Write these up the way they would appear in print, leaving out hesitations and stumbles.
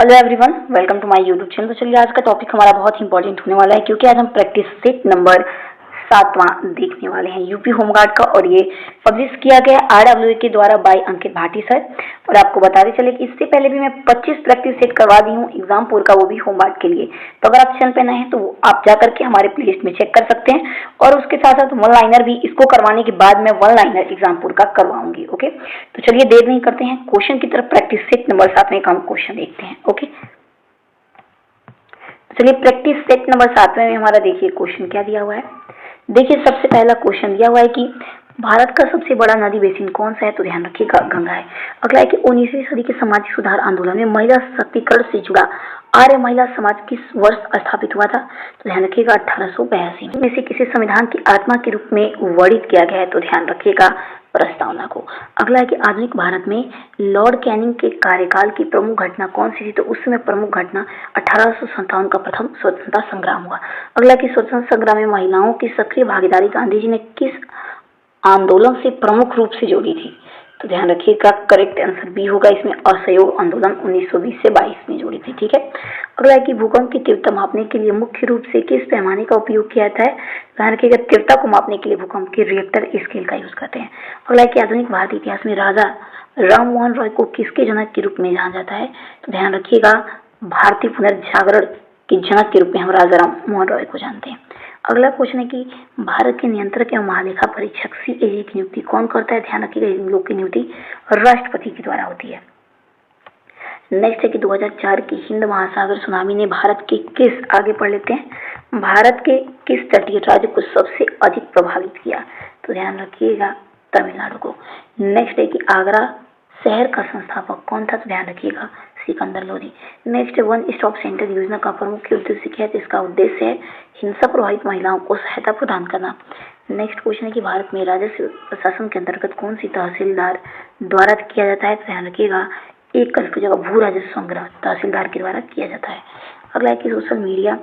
Hello everyone, welcome to my YouTube channel. तो चलिए आज का टॉपिक हमारा बहुत इंपॉर्टेंट होने वाला है क्योंकि आज हम प्रैक्टिस सेट नंबर 7वां देखने वाले हैं यूपी होमगार्ड का। और ये पब्लिश किया गया RWA के द्वारा बाय अंकित भाटी सर। और आपको बताते चले कि इससे पहले भी मैं 25 प्रैक्टिस सेट करवा दी हूँ एग्जामपुर का, वो भी होमगार्ड के लिए। तो अगर आप चैनल पे नए हैं तो आप जा करके हमारे प्लेलिस्ट में चेक कर सकते हैं। और उसके साथ साथ वन लाइनर भी, इसको करवाने के बाद मैं वन लाइनर एग्जामपुर का करवाऊंगी। ओके, तो चलिए देर नहीं करते हैं, क्वेश्चन की तरफ प्रैक्टिस सेट नंबर 7 में हम क्वेश्चन देखते हैं। ओके, चलिए प्रैक्टिस सेट नंबर 7 में हमारा देखिए क्वेश्चन क्या दिया हुआ है। देखिए सबसे पहला क्वेश्चन दिया हुआ है कि भारत का सबसे बड़ा नदी बेसिन कौन सा है। तो ध्यान रखिएगा गंगा है। अगला है कि 19वीं सदी के सामाजिक सुधार आंदोलन में महिला सशक्तिकरण से जुड़ा आर्य महिला समाज किस वर्ष स्थापित हुआ था। तो ध्यान रखिएगा 1882 में से किसी संविधान की आत्मा के रूप में वर्णित किया गया है। तो ध्यान रखिएगा प्रस्तावना को। अगला है कि आधुनिक भारत में लॉर्ड कैनिंग के कार्यकाल की प्रमुख घटना कौन सी थी। तो उस समय प्रमुख घटना 1857 का प्रथम स्वतंत्रता संग्राम हुआ। अगला कि स्वतंत्रता संग्राम में महिलाओं की सक्रिय भागीदारी गांधी जी ने किस आंदोलन से प्रमुख रूप से जोड़ी थी। तो ध्यान रखिएगा करेक्ट आंसर बी होगा इसमें, असहयोग आंदोलन 1920 से 22 में जोड़ी थी। ठीक है। अगला है कि भूकंप की तीव्रता मापने के लिए मुख्य रूप से किस पैमाने का उपयोग किया जाता है। ध्यान रखिएगा तीव्रता को मापने के लिए भूकंप के रिएक्टर स्केल का यूज करते हैं। अगला है कि आधुनिक भारतीय इतिहास में राजा राम मोहन रॉय को किसके जनक के रूप में जाना जाता है। तो ध्यान रखिएगा भारतीय पुनर्जागरण के जनक के रूप में हम राजा राम मोहन रॉय को जानते हैं। अगला क्वेश्चन है कि भारत के नियंत्रक एवं महालेखा परीक्षक CAG की नियुक्ति कौन करता है। ध्यान रखिएगा इन लोग की नियुक्ति राष्ट्रपति के द्वारा होती है। नेक्स्ट है कि 2004 की हिंद महासागर सुनामी ने भारत के किस, आगे पढ़ लेते हैं, भारत के किस तटीय राज्य को सबसे अधिक प्रभावित किया। तो ध्यान रखिएगा तमिलनाडु को। नेक्स्ट है कि आगरा शहर का संस्थापक कौन था। तो ध्यान रखिएगा Sikandar Lodhi. Next one stop centre योजना का प्रमुख उद्देश्य क्या है। इसका उद्देश्य है हिंसा प्रभावित महिलाओं को सहायता प्रदान करना। नेक्स्ट क्वेश्चन है कि भारत में राजस्व प्रशासन के अंतर्गत कौन सी तहसीलदार द्वारा किया जाता है। तो ध्यान रखिएगा एक कल की जगह भू राजस्व संग्रह तहसीलदार के द्वारा किया जाता है। अगला है कि सोशल मीडिया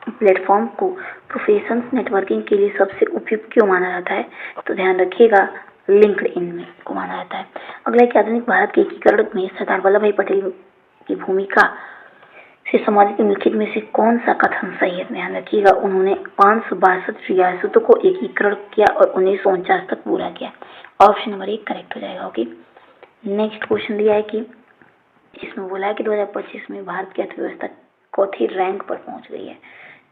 प्लेटफॉर्म को प्रोफेशनल नेटवर्किंग के लिए सबसे उपयुक्त क्यों माना जाता है। तो ध्यान रखिएगा लिंक्डइन में को माना जाता है। अगला है कि आधुनिक भारत के एकीकरण में सरदार वल्लभ भाई पटेल की भूमिका से संबंधित निम्नलिखित में से कौन सा कथन सही है। ध्यान रखिएगा उन्होंने 562 रियासतों को एकीकरण किया और 1949 तक पूरा किया। ऑप्शन नंबर 1 करेक्ट हो जाएगा। ओके, नेक्स्ट क्वेश्चन दिया है कि इसमें बोला है कि 2025 में भारत की अर्थव्यवस्था चौथी रैंक पर पहुंच गई है।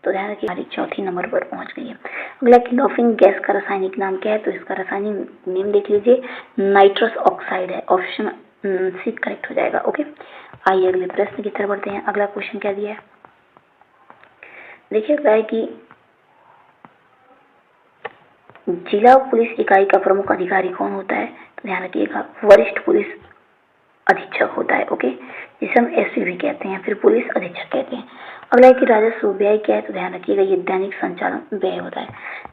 तो ध्यान रखिए हमारी चौथी नंबर पर पहुंच गई है। अगला कि लॉफिंग गैस का रासायनिक नाम क्या है। तो इसका रासायनिक नेम देख लीजिए नाइट्रस ऑक्साइड है। ऑप्शन सी करेक्ट हो जाएगा। ओके, आइए अगले प्रश्न की तरफ बढ़ते हैं। अगला क्वेश्चन क्या दिया है देखिए, अगला है कि जिला पुलिस इकाई का प्रमुख अधिकारी कौन होता है। तो ध्यान रखिएगा वरिष्ठ पुलिस अधीक्षक होता है। ओके, जिसे हम SPV भी कहते हैं, फिर पुलिस अधीक्षक कहते हैं। अगला है कि राजस्व व्यय क्या है। तो ध्यान रखिएगा ये दैनिक संचालन व्यय होता है।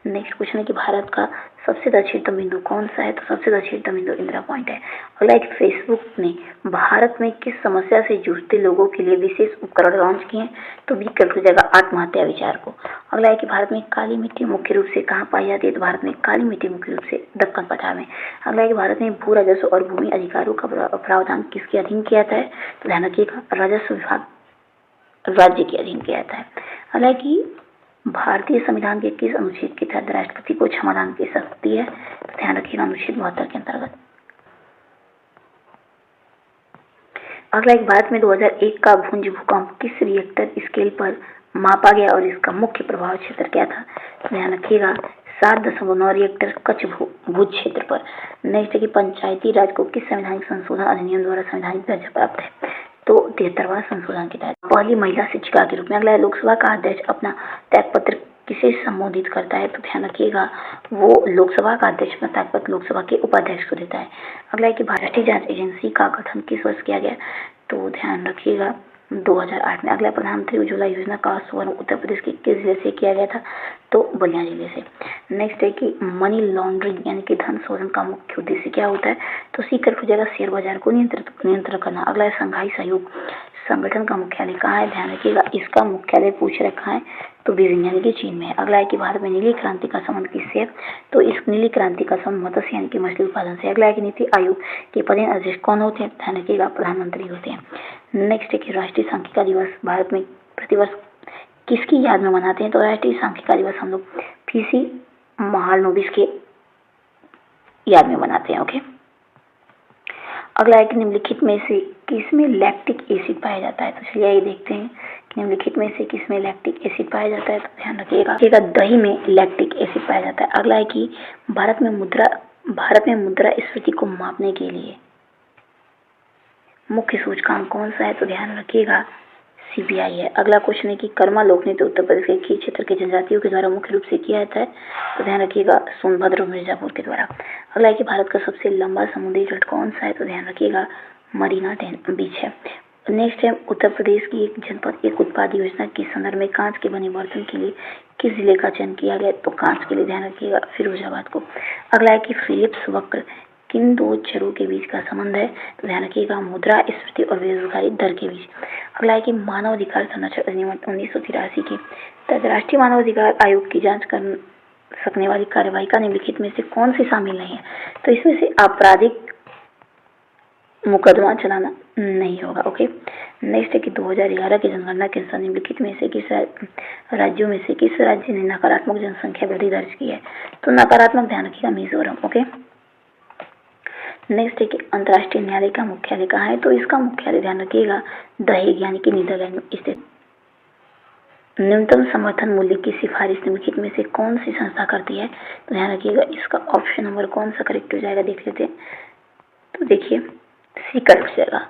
नेक्स्ट क्वेश्चन है कि भारत का सबसे दक्षिणतम बिंदु कौन सा है। तो सबसे दक्षिणतम बिंदु इंदिरा पॉइंट है। अगला है कि फेसबुक ने भारत में किस समस्या से जूझते लोगों के लिए विशेष उपकरण लॉन्च किए हैं। तो बी करेक्ट हो जाएगा आत्महत्या विचार को। अगला है कि भारत में काली मिट्टी मुख्य रूप से कहाँ पाई जाती है। तो भारत में काली मिट्टी मुख्य रूप से दक्कन पठार में। अगला है कि भारत में भू राजस्व और भूमि अधिकारों का प्रावधान किसके अधीन किया जाता है। तो ध्यान रखिएगा राजस्व विभाग राज्य के अधीन किया जाता है। अगला है कि भारतीय संविधान के किस अनुच्छेद के तहत राष्ट्रपति को क्षमादान की शक्ति है। तो ध्यान रखिएगा अनुच्छेद 72 के अंतर्गत। अगला एक भारत में 2001 का भुज भूकंप किस रिएक्टर स्केल पर मापा गया और इसका मुख्य प्रभाव क्षेत्र क्या था। तो ध्यान रखिएगा 7.9 रिएक्टर कच्छ भुज क्षेत्र पर। नेक्स्ट है कि पंचायती राज को किस संवैधानिक संशोधन अधिनियम द्वारा संवैधानिक दर्जा प्राप्त है। तो 73वां संशोधन के तहत पहली महिला शिक्षिका के रूप में। अगला लोकसभा का अध्यक्ष अपना त्यागपत्र किसे संबोधित करता है। तो ध्यान रखिएगा वो लोकसभा का अध्यक्ष अपना त्यागपत्र लोकसभा के उपाध्यक्ष को देता है। अगला है कि राष्ट्रीय जांच एजेंसी का गठन किस वर्ष किया गया। तो ध्यान रखिएगा 2008 में। अगला प्रधानमंत्री उज्ज्वला योजना का शुभारंभ उत्तर प्रदेश के किस जिले से किया गया था। तो बलिया जिले से। नेक्स्ट है कि मनी लॉन्ड्रिंग यानी कि धन शोधन का मुख्य उद्देश्य क्या होता है। तो सी करेक्ट हो जाएगा शेयर बाजार को नियंत्रण करना। अगला है संघाई सहयोग संगठन का मुख्यालय कहाँ है? ध्यान रखिएगा इसका मुख्यालय पूछ रखा है तो बीजिंग यानी कि चीन में है। अगला है कि भारत में नीली क्रांति का संबंध किससे है? तो इस नीली क्रांति का संबंध मत्स्य यानी कि मछली उत्पादन से। अगला है कि नीति आयोग के पदेन अध्यक्ष कौन होते हैं? ध्यान रखिएगा प्रधानमंत्री होते हैं। नेक्स्ट है कि राष्ट्रीय सांख्यिकी दिवस भारत में प्रतिवर्ष किसकी याद में मनाते हैं? तो राष्ट्रीय सांख्यिकी दिवस हम लोग पीसी महालनोबिस के याद में मनाते हैं। ओके, अगला है कि निम्नलिखित में से किसमें लैक्टिक एसिड पाया जाता है? तो चलिए आइए देखते हैं कि निम्नलिखित में से किसमें लैक्टिक एसिड पाया जाता है। तो ध्यान रखिएगा दही में लैक्टिक एसिड पाया जाता है। अगला है कि भारत में मुद्रास्फीति को मापने के लिए मुख्य सूचकांक कौन सा है? तो ध्यान रखिएगा सीपीआई है। अगला क्वेश्चन है कि कर्मा लोक नृत्य उत्तर प्रदेश के किस क्षेत्र के जनजातियों के द्वारा मुख्य रूप से किया जाता है? तो ध्यान रखिएगा सोनभद्र और मिर्जापुर के द्वारा। अगला है कि भारत का सबसे लंबा समुद्री तट कौन सा है? तो ध्यान रखिएगा मरीना बीच है। नेक्स्ट है उत्तर प्रदेश की एक जनपद एक उत्पाद योजना के संदर्भ में कांच के बने बर्तन के लिए किस जिले का चयन किया गया? तो कांच के लिए ध्यान रखिएगा फिरोजाबाद को। अगला है कि फिलिप्स वक्र किन दो चरों के बीच का संबंध है? तो ध्यान रखिएगा मुद्रास्फीति और बेरोजगारी दर के बीच। अगला है कि मानव अधिकार संरक्षण अधिनियम 1983 के तहत राष्ट्रीय मानव अधिकार आयोग की जांच कर सकने वाली कार्यवाही का निम्नलिखित में से कौन सी शामिल नहीं है? तो इसमें से आपराधिक मुकदमा चलाना नहीं होगा। ओके, नेक्स्ट है कि 2011 की जनगणना के अनुसार निम्नलिखित में से किस राज्यों में से किस राज्य ने नकारात्मक जनसंख्या वृद्धि दर्ज की है? तो नकारात्मक ध्यान रखिएगा मिजोरम। ओके, नेक्स्ट है कि अंतर्राष्ट्रीय न्यायालय का मुख्यालय कहाँ है? तो इसका मुख्यालय ध्यान रखिएगा द हेग यानी कि नीदरलैंड में स्थित। न्यूनतम समर्थन मूल्य की सिफारिश निम्नलिखित में से कौन सी संस्था करती है? तो ध्यान रखिएगा इसका ऑप्शन नंबर कौन सा करेक्ट हो जाएगा देख लेते हैं। तो देखिए सी करेक्ट हो जाएगा,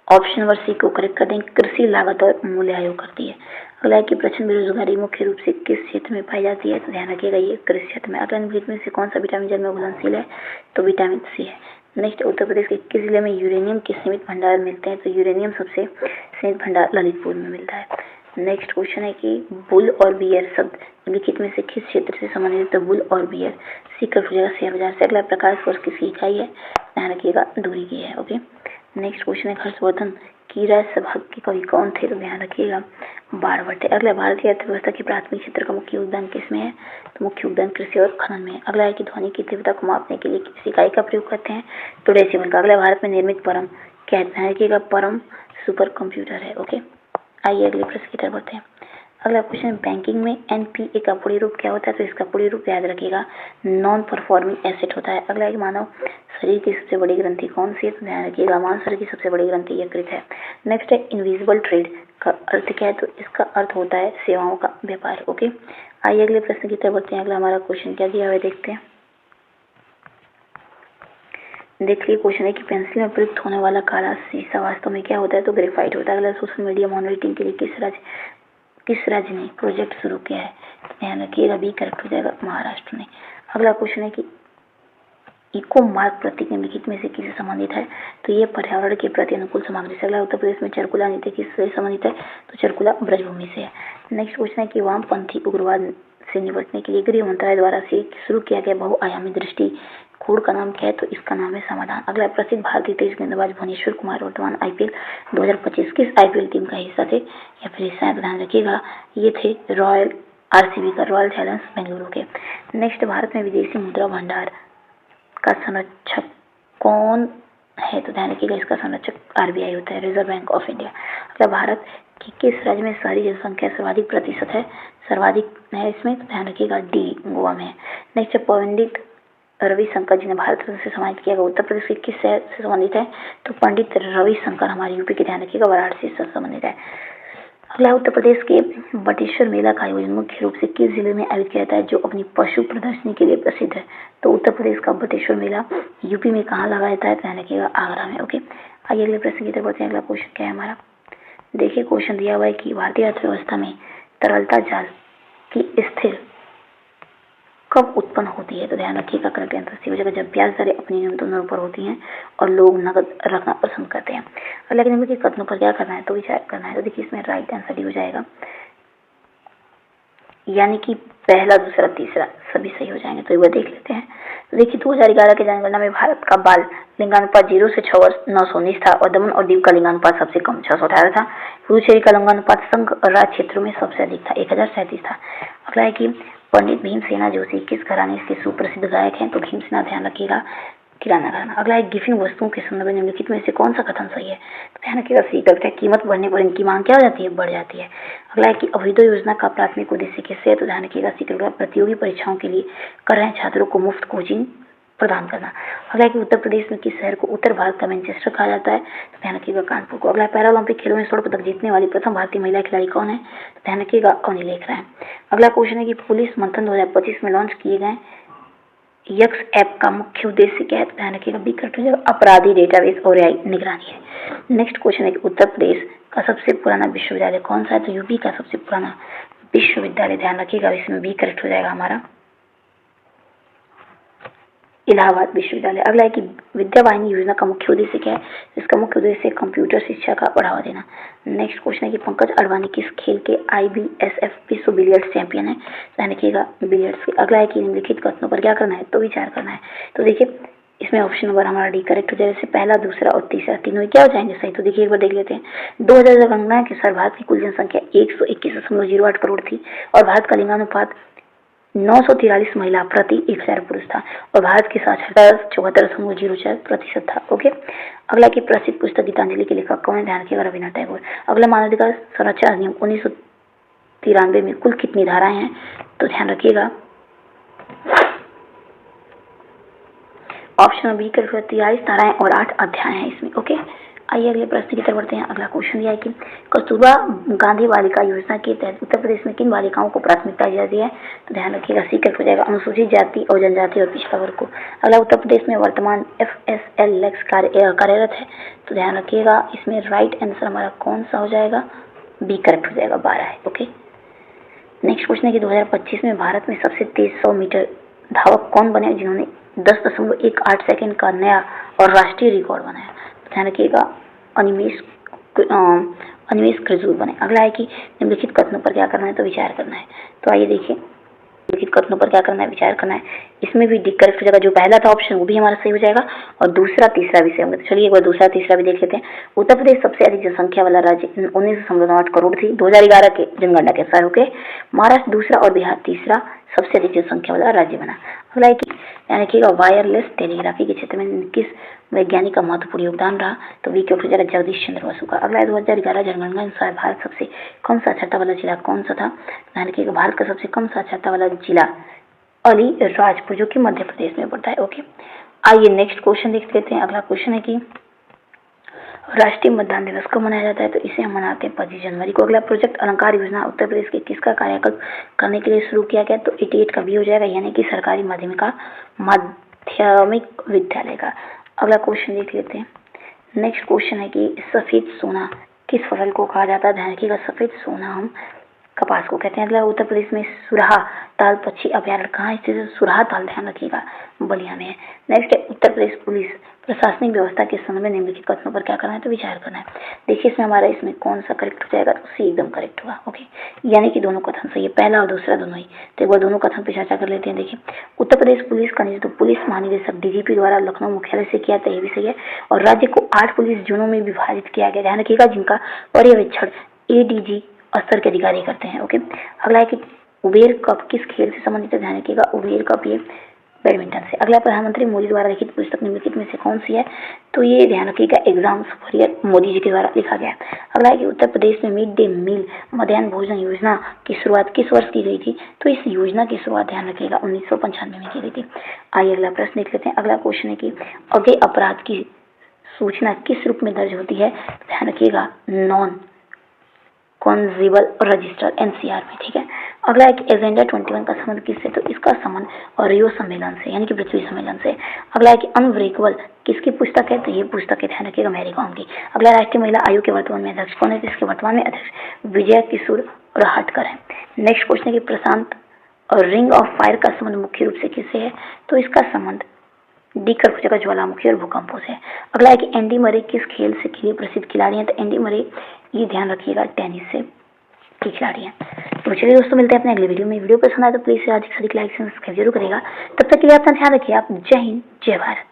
ऑप्शन नंबर सी को करेक्ट कर देंगे, कृषि लागत और मूल्य आयोग करती है। अगला है कि प्रचंड बेरोजगारी मुख्य रूप से किस क्षेत्र में पाई जाती है? तो ध्यान रखिएगा ये कृषि क्षेत्र में। अगला निम्नलिखित में से कौन सा विटामिन जल में घुलनशील है? तो विटामिन सी है। नेक्स्ट उत्तर प्रदेश के किस जिले में यूरेनियम के सीमित भंडार मिलते हैं? तो यूरेनियम सबसे सीमित भंडार ललितपुर में मिलता है। नेक्स्ट क्वेश्चन है कि बुल और बियर शब्द निम्नलिखित में से किस क्षेत्र से संबंधित है? तो बुल और बियर सी करेक्ट हो जाएगा शेयर बाजार से। अगला प्रकाश वर्ष किसकी इकाई है? ध्यान रखिएगा दूरी की है। ओके, नेक्स्ट क्वेश्चन है हर्षवर्धन की राज्यसभा के कवि कौन थे? तो ध्यान रखिएगा बारहवटे। अगला भारतीय अर्थव्यवस्था के प्राथमिक क्षेत्र का मुख्य योगदान किसमें है? तो मुख्य योगदान कृषि और खनन में है। अगला है कि ध्वनि की तीव्रता को मापने के लिए किस इकाई का प्रयोग करते हैं? तो डेसिबल का। अगला भारत में निर्मित परम क्या है? ध्यान रखिएगा परम सुपर कंप्यूटर है। ओके, आइए अगले प्रश्न की तरफ बढ़ते हैं। अगला क्वेश्चन बैंकिंग में एनपीए का पूर्ण रूप क्या होता है? तो इसका पूर्ण रूप याद रखिएगा नॉन परफॉर्मिंग एसेट होता है। अगला है कि मानव शरीर की सबसे बड़ी ग्रंथि कौन सी है? तो ध्यान रखिएगा मानव शरीर की सबसे बड़ी ग्रंथि यकृत है। नेक्स्ट है इनविजिबल ट्रेड का अर्थ क्या है? तो इसका अर्थ होता है सेवाओं का व्यापार। ओके, आइए अगले प्रश्न की तरफ बढ़ते हैं। अगला हमारा क्वेश्चन क्या दिया हुआ है देखते हैं। देखिए क्वेश्चन है कि पेंसिल में प्रयुक्त होने वाला काला शीशा वास्तव में क्या होता है? तो ग्रेफाइट होता है। अगला सोशल मीडिया मॉनिटरिंग के लिए किस राज्य ने प्रोजेक्ट शुरू किया है? तो ध्यान रखिएगा बी करेक्ट हो जाएगा महाराष्ट्र ने। अगला क्वेश्चन है कि इको मार्क प्रतीक निम्नलिखित में से किससे संबंधित है? तो ये पर्यावरण के प्रति अनुकूल सामग्री से। अगला उत्तर प्रदेश में चरकुला नीति किससे संबंधित है? तो चरकुला ब्रजभूमि से है। नेक्स्ट क्वेश्चन है कि वामपंथी उग्रवाद से निपटने के लिए गृह मंत्रालय द्वारा से शुरू किया गया बहुआयामी दृष्टिकोण का नाम क्या है? तो इसका नाम है समाधान। अगला प्रसिद्ध भारतीय तेज गेंदबाज भुवनेश्वर कुमार वर्तमान आईपीएल 2025 किस आईपीएल टीम का हिस्सा थे या फिर हिस्सा है? ध्यान रखिएगा ये थे रॉयल आरसीबी का, रॉयल चैलेंजर्स बेंगलुरु के। नेक्स्ट भारत में विदेशी मुद्रा भंडार का संरक्षक कौन है? तो ध्यान रखिएगा इसका संरक्षक आरबीआई होता है, रिजर्व बैंक ऑफ इंडिया। अगला भारत की किस राज्य में शहरी जनसंख्या सर्वाधिक प्रतिशत है? सर्वाधिक है इसमें, तो ध्यान रखिएगा डी गोवा में है। नेक्स्ट पंडित रविशंकर जी ने भारत रत्न से सम्मानित किया गया उत्तर प्रदेश के किस शहर से संबंधित है? तो पंडित रविशंकर हमारे यूपी के, ध्यान रखिएगा वाराणसी से संबंधित है। अगला उत्तर प्रदेश के बटेश्वर मेला का आयोजन मुख्य रूप से किस जिले में आयोजित किया जाता है जो अपनी पशु प्रदर्शनी के लिए प्रसिद्ध है? तो उत्तर प्रदेश का बटेश्वर मेला यूपी में कहाँ लगाया जाता है? ध्यान रखिएगा आगरा में। ओके, आइए अगले प्रश्न की तरफ बढ़ते हैं। अगला क्वेश्चन क्या है हमारा? देखिए क्वेश्चन दिया हुआ है कि भारतीय अर्थव्यवस्था में तरलता जाल की स्थिर कब उत्पन्न होती है? तो ध्यान रखिएगा करेक्ट आंसर सी हो जाएगा जब ब्याज दरें अपनी न्यूनतम दरों पर होती हैं और लोग नकद रखना पसंद करते हैं। लेकिन इनके कदमों पर क्या करना है? तो विचार करना है। तो देखिए इसमें राइट आंसर डी हो जाएगा यानी कि पहला, दूसरा, तीसरा सभी सही हो जाएंगे। तो एक बार देख लेते हैं। तो देखिए 2011 की जनगणना में भारत का बाल लिंगानुपात 0 से 6 वर्ष 919 था और दमन और दीव का लिंगानुपात सबसे कम 618 था। पुडुचेरी का लिंगानुपात संघ राज्य क्षेत्रों में सबसे अधिक था, 1037 था। अगला है कि पंडित भीमसेना जोशी किस घराने से सुप्रसिद्ध गायक हैं? तो भीमसेना, ध्यान रखिएगा, किराना घराना। अगला है गिफिन वस्तुओं के संदर्भ में निम्नलिखित में से कौन सा कथन सही है? तो ध्यान रखिएगा, सी करते हैं, कीमत बढ़ने पर इनकी मांग क्या हो जाती है? बढ़ जाती है। अगला है कि अभ्युदय योजना का प्राथमिक उद्देश्य किससे है? तो ध्यान रखिएगा, सी करके प्रतियोगी परीक्षाओं के लिए कर रहे छात्रों को मुफ्त कोचिंग प्रदान करना। अगला है कि उत्तर प्रदेश में किस शहर को उत्तर भारत का मैनचेस्टर कहा जाता है? तो ध्यान रखिएगा, कानपुर को। अगला पैरालंपिक खेलों में स्वर्ण पदक जीतने वाली प्रथम भारतीय महिला खिलाड़ी कौन है? तो ध्यान रखिएगा, अवनी लेखरा है। अगला क्वेश्चन है कि पुलिस मंथन 2025 में लॉन्च किए गए यक्स ऐप का मुख्य उद्देश्य क्या है? तो ध्यान रखिएगा, बी करेक्ट हो जाएगा, अपराधी डेटाबेस और एआई निगरानी है। नेक्स्ट क्वेश्चन है कि उत्तर प्रदेश का सबसे पुराना विश्वविद्यालय कौन सा है? तो यूपी का सबसे पुराना विश्वविद्यालय, ध्यान रखिएगा, इसमें बी करेक्ट हो जाएगा हमारा, इलाहाबाद विश्वविद्यालय। अगला है कि विद्या वाहिनी योजना का मुख्य उद्देश्य क्या है? इसका मुख्य उद्देश्य कंप्यूटर शिक्षा का बढ़ावा देना। नेक्स्ट क्वेश्चन है कि पंकज अडवाणी किस खेल के IBSF विश्व बिलियर्ड्स चैंपियन है? ध्यान रखिएगा, बिलियर्ड्स के। अगला है कि निम्नलिखित कथनों पर क्या करना है? तो विचार करना है। तो देखिए इसमें ऑप्शन नंबर हमारा डी करेक्ट हो जाएगा। जैसे पहला, दूसरा और तीसरा तीनों क्या हो जाएंगे? सही। तो देखिए एक बार देख लेते हैं। 2000 जनगणना के अनुसार भारत की कुल जनसंख्या 121.08 करोड़ थी और भारत का लिंगानुपात 943 महिला प्रति 1000 पुरुष था और भारत की साक्षरता 74.04% था। ओके। अगला की प्रसिद्ध पुस्तक गीतांजलि के लेखक कौन है? ध्यान रखिएगा, रविन्द्रनाथ टैगोर। अगला मानवाधिकार संरक्षण अधिनियम 1993 में कुल कितनी धाराएं हैं? तो ध्यान रखिएगा, ऑप्शन बी कर 23 धाराएं और 8 अध्याय हैं इसमें। ओके। आइए अगले प्रश्न की तरफ बढ़ते हैं। अगला क्वेश्चन दिया है कि कस्तूरबा गांधी बालिका योजना के तहत उत्तर प्रदेश में किन बालिकाओं को प्राथमिकता दी जाती है? तो ध्यान रखिएगा, सी करेक्ट हो जाएगा, अनुसूचित जाति और जनजाति और पिछड़ा वर्ग को। अगला उत्तर प्रदेश में वर्तमान FSL लैक्स कार्यरत है। तो ध्यान रखिएगा, इसमें राइट आंसर हमारा कौन सा हो जाएगा? बी करेक्ट हो जाएगा, 12 है। ओके। नेक्स्ट क्वेश्चन है कि 2025 में भारत में सबसे तेज 100 मीटर धावक कौन बने जिन्होंने 10.18 सेकंड का नया और राष्ट्रीय रिकॉर्ड बनाया? तो ध्यान रखिएगा, अनिमेश कृजूर बने। अगला है कि निम्नलिखित कथनों पर क्या करना है? तो विचार करना है। तो आइए देखिए, निम्नलिखित कथनों पर क्या करना है? विचार करना है। इसमें भी डी करेक्ट हो जाएगा, जो पहला था ऑप्शन वो भी हमारा सही हो जाएगा और दूसरा तीसरा भी सही होंगे। तो चलिए एक बार दूसरा तीसरा भी देख लेते हैं। उत्तर प्रदेश सबसे अधिक जनसंख्या वाला राज्य 19.8 करोड़ थी 2011 के जनगणना के अनुसार। ओके। महाराष्ट्र दूसरा और बिहार तीसरा सबसे अधिक जनसंख्या वाला राज्य बना। अगला है कि यानी कि वायरलेस टेलीग्राफी के क्षेत्र में किस वैज्ञानिक का महत्वपूर्ण योगदान रहा? तो वी के उपचार जगदीश चंद्र बसु का। अगला है 2011 जनगणना के अनुसार भारत सबसे कम साक्षरता वाला जिला कौन सा था? ध्यान रखिएगा, भारत का सबसे कम साक्षरता वाला जिला अलीराजपुर, जो कि मध्य प्रदेश में पड़ता है। ओके। आइए नेक्स्ट क्वेश्चन देख लेते हैं। अगला क्वेश्चन है कि राष्ट्रीय मतदान दिवस कब मनाया जाता है? तो इसे हम मनाते हैं 25 जनवरी को। अगला प्रोजेक्ट अलंकार योजना उत्तर प्रदेश के किसका कायाकल्प करने के लिए शुरू किया गया? तो 88 का भी हो जाएगा, यानी कि सरकारी माध्यमिक विद्यालय का। अगला क्वेश्चन देख लेते हैं। नेक्स्ट क्वेश्चन है कि सफेद सोना किस फसल को कहा जाता है? ध्यान रखिएगा, सफेद सोना हम कपास को कहते हैं। अगला उत्तर प्रदेश में सुरहा ताल पक्षी अभ्यारण्य कहाँ स्थित है? सुरहा ताल, ध्यान रखिएगा, बलिया में है। नेक्स्ट है उत्तर प्रदेश पुलिस प्रशासनिक व्यवस्था के संबंध में निम्नलिखित कथनों पर क्या करना है? तो विचार करना है। देखिए इसमें हमारा इसमें कौन सा करेक्ट हो जाएगा? तो सी एकदम करेक्ट होगा। ओके, यानी कि दोनों कथन सही है, पहला और दूसरा दोनों ही। तो एक बार दोनों कथन पर चर्चा कर लेते हैं। देखिए उत्तर प्रदेश पुलिस का नेतृत्व पुलिस महानिदेशक DGP द्वारा लखनऊ मुख्यालय से किया था, ये भी सही है। और राज्य को 8 पुलिस जोनों में विभाजित किया गया, ध्यान रखिएगा, जिनका पर्यवेक्षण ADG स्तर के अधिकारी करते हैं। ओके। अगला है कि उबेर कप किस खेल से संबंधित है? ध्यान रखिएगा, उबेर कप ये बैडमिंटन से। अगला प्रधानमंत्री मोदी द्वारा लिखित पुस्तक निम्नलिखित में से कौन सी है? तो ये ध्यान रखिएगा, एग्जाम वॉरियर मोदी जी के द्वारा लिखा गया। अगला है कि उत्तर प्रदेश में मिड डे मील मध्याह्न भोजन योजना की शुरुआत किस वर्ष की गई थी? तो इस योजना की शुरुआत ध्यान रखिएगा 1995 में की गई थी। आइए अगला प्रश्न देख लेते हैं। अगला क्वेश्चन है कि अगले अपराध की सूचना किस रूप में दर्ज होती है? ध्यान रखिएगा, नॉन कॉन्जिबल रजिस्टर NCR में, ठीक है। अगला है कि एजेंडा 21 का संबंध किससे? तो इसका संबंध रियो सम्मेलन से, यानी कि पृथ्वी सम्मेलन से। अगला है कि अनब्रेकेबल किसकी पुस्तक है? तो ये पुस्तक है, ध्यान रखिएगा, मैरी कॉम की। अगला राष्ट्रीय महिला आयोग के वर्तमान में अध्यक्ष कौन है? इसके वर्तमान में अध्यक्ष विजय किशोर राहटकर है। नेक्स्ट क्वेश्चन है कि प्रशांत और रिंग ऑफ फायर का संबंध मुख्य रूप से किससे है? तो इसका संबंध डी कर जगह ज्वालामुखी और भूकंपों से। अगला है कि एंडी मरे किस खेल से के लिए प्रसिद्ध खिलाड़ी हैं? तो एंडी मरे ये ध्यान रखिएगा टेनिस से। के खिलाड़ी हैं। तो चलिए दोस्तों, मिलते हैं अपने अगले वीडियो में। वीडियो पसंद आए तो प्लीज़ अधिक से अधिक लाइक सब्सक्राइब जरूर करेगा। तब तक के लिए अपना ध्यान रखिए। आप जय हिंद, जय भारत।